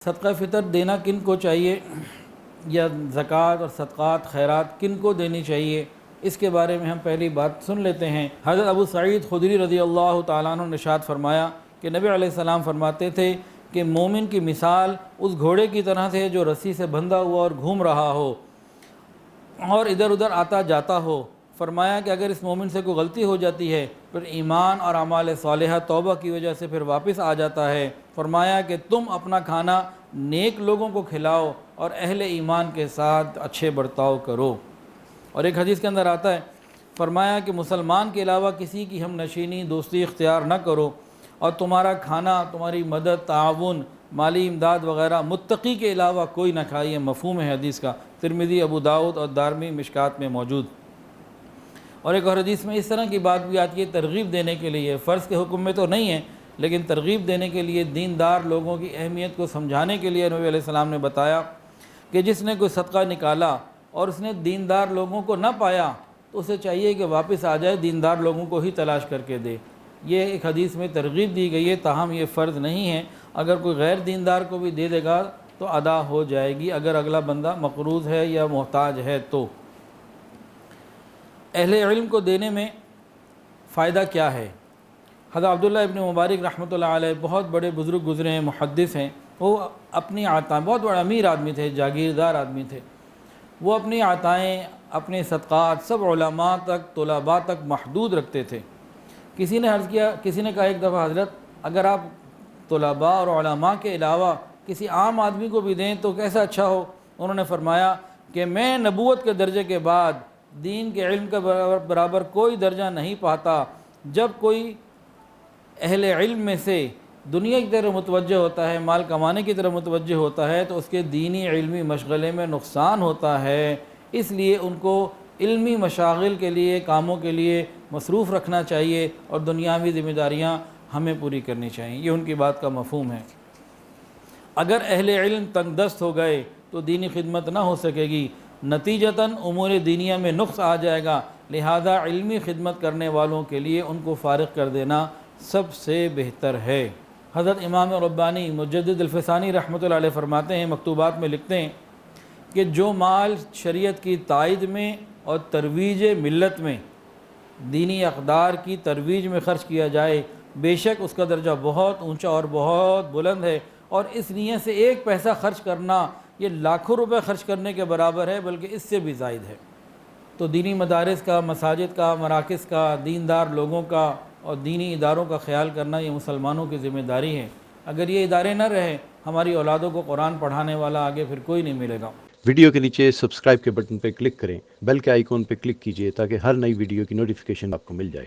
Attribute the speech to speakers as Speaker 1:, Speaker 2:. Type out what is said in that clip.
Speaker 1: صدقہ فطر دینا کن کو چاہیے، یا زکوٰۃ اور صدقات خیرات کن کو دینی چاہیے، اس کے بارے میں ہم پہلی بات سن لیتے ہیں۔ حضرت ابو سعید خدری رضی اللہ تعالیٰ عنہ نے ارشاد فرمایا کہ نبی علیہ السلام فرماتے تھے کہ مومن کی مثال اس گھوڑے کی طرح سے جو رسی سے بندھا ہوا اور گھوم رہا ہو اور ادھر ادھر آتا جاتا ہو۔ فرمایا کہ اگر اس مومن سے کوئی غلطی ہو جاتی ہے پھر ایمان اور اعمال صالحہ توبہ کی وجہ سے پھر واپس آ جاتا ہے، فرمایا کہ تم اپنا کھانا نیک لوگوں کو کھلاؤ اور اہل ایمان کے ساتھ اچھے برتاؤ کرو۔ اور ایک حدیث کے اندر آتا ہے، فرمایا کہ مسلمان کے علاوہ کسی کی ہم نشینی دوستی اختیار نہ کرو، اور تمہارا کھانا، تمہاری مدد، تعاون، مالی امداد وغیرہ متقی کے علاوہ کوئی نہ کھائے۔ یہ مفہوم ہے حدیث کا، ترمذی، ابو داؤد اور دارمی مشکات میں موجود۔ اور ایک اور حدیث میں اس طرح کی بات بھی آتی ہے ترغیب دینے کے لیے، فرض کے حکم میں تو نہیں ہے لیکن ترغیب دینے کے لیے، دیندار لوگوں کی اہمیت کو سمجھانے کے لیے نبی علیہ السلام نے بتایا کہ جس نے کوئی صدقہ نکالا اور اس نے دیندار لوگوں کو نہ پایا تو اسے چاہیے کہ واپس آ جائے، دیندار لوگوں کو ہی تلاش کر کے دے۔ یہ ایک حدیث میں ترغیب دی گئی ہے، تاہم یہ فرض نہیں ہے۔ اگر کوئی غیر دیندار کو بھی دے دے گا تو ادا ہو جائے گی، اگر اگلا بندہ مقروض ہے یا محتاج ہے تو۔ اہل علم کو دینے میں فائدہ کیا ہے؟ حضرت عبداللہ ابن مبارک رحمۃ اللہ علیہ بہت بڑے بزرگ گزرے ہیں، محدث ہیں۔ وہ اپنی عطائیں، بہت بڑے امیر آدمی تھے، جاگیردار آدمی تھے، وہ اپنی عطائیں، اپنے صدقات سب علماء تک، طلباء تک محدود رکھتے تھے۔ کسی نے عرض کیا، کسی نے کہا ایک دفعہ، حضرت اگر آپ طلباء اور علماء کے علاوہ کسی عام آدمی کو بھی دیں تو کیسا اچھا ہو؟ انہوں نے فرمایا کہ میں نبوت کے درجے کے بعد دین کے علم کا برابر کوئی درجہ نہیں پاتا۔ جب کوئی اہل علم میں سے دنیا کی طرف متوجہ ہوتا ہے، مال کمانے کی طرف متوجہ ہوتا ہے تو اس کے دینی علمی مشغلے میں نقصان ہوتا ہے، اس لیے ان کو علمی مشاغل کے لیے، کاموں کے لیے مصروف رکھنا چاہیے اور دنیاوی ذمہ داریاں ہمیں پوری کرنی چاہیے۔ یہ ان کی بات کا مفہوم ہے۔ اگر اہل علم تنگ دست ہو گئے تو دینی خدمت نہ ہو سکے گی، نتیجتاً امور دینیہ میں نقص آ جائے گا، لہذا علمی خدمت کرنے والوں کے لیے ان کو فارغ کر دینا سب سے بہتر ہے۔ حضرت امام ربانی مجدد الفسانی رحمۃ اللہ علیہ فرماتے ہیں، مکتوبات میں لکھتے ہیں کہ جو مال شریعت کی تائید میں اور ترویج ملت میں، دینی اقدار کی ترویج میں خرچ کیا جائے، بے شک اس کا درجہ بہت اونچا اور بہت بلند ہے، اور اس نیت سے ایک پیسہ خرچ کرنا یہ لاکھوں روپے خرچ کرنے کے برابر ہے، بلکہ اس سے بھی زائد ہے۔ تو دینی مدارس کا، مساجد کا، مراکز کا، دیندار لوگوں کا اور دینی اداروں کا خیال کرنا یہ مسلمانوں کی ذمہ داری ہے۔ اگر یہ ادارے نہ رہے، ہماری اولادوں کو قرآن پڑھانے والا آگے پھر کوئی نہیں ملے گا۔
Speaker 2: ویڈیو کے نیچے سبسکرائب کے بٹن پہ کلک کریں، بیل کے آئیکن پہ کلک کیجئے تاکہ ہر نئی ویڈیو کی نوٹیفیکیشن آپ کو مل جائے۔